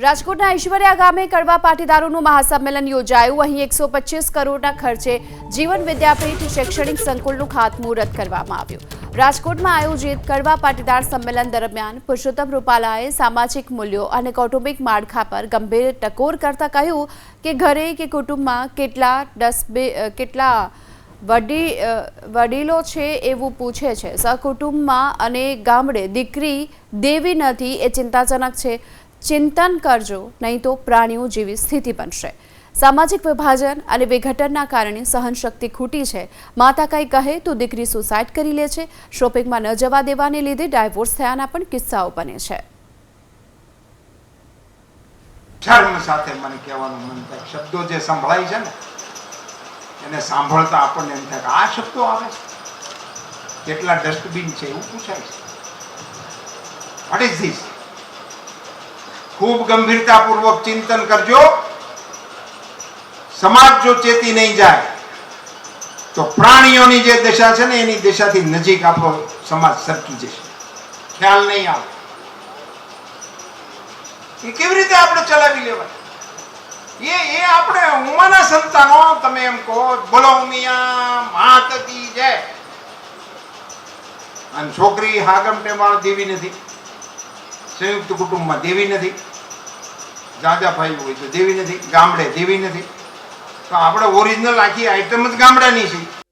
રાજકોટના ઐશ્વર્યા ગામે કડવા પાટીદારોનું મહાસંમેલન યોજાયું। અહીં 125 કરોડના ખર્ચે જીવન વિદ્યાપીઠ શૈક્ષણિક સંકુલનું ખાતમુહૂર્ત કરવામાં આવ્યું। રાજકોટમાં આયોજિત કડવા પાટીદાર સંમેલન દરમિયાન પુરુષોત્તમ રૂપાલાએ સામાજિક મૂલ્યો અને કૌટુંબિક માળખા પર ગંભીર ટકોર કરતા કહ્યું કે ઘરે કે કુટુંબમાં કેટલા વડીલો છે એવું પૂછે છે। સહકુટુંબમાં અને ગામડે દીકરી દેવી નથી એ ચિંતાજનક છે। चिंतन करजो नहीं तो प्राणियों जेवी स्थिति बनशे। सामाजिक विभाजन और विघटनना कारणे सहनशक्ति खूटी है। माता कई कहे तो दीकरी सुसाइड करी ले छे। शॉपिंग में न जवा देवाने लीधे डायवोर्स थयाना पण किस्साओ बने छे। धर्म साथे मने कहेवानुं मन थाय शब्दों जे संभळाय छे ने एने सांभळता आपणे एम थाय आ शब्दों आवे કેટલા ડસ્ટબિન છે એવું પૂછાય છે। What is this? खूब गंभीरता पूर्वक चिंतन करजो। समाज जो चेती नहीं जाए तो प्राणियों जे दशा है ने एनी दशा थी नजीक आपणो समाज सरकी जशे। ख्याल नहीं आवे ये केवी रीते आपणे चलावी लेवाय। ये आपणे उमाना संतानो तमे एम कहो बोलो मिया मात की जय अन छोकरी हागमटे मां देवी नथी। संयुक्त कुटुंब में देवी नहीं। जाजा भाई हो तो देवी नहीं। गामडे देवी नहीं तो આપણે ઓરિજિનલ આખી આઈટમ જ ગામડાની છે।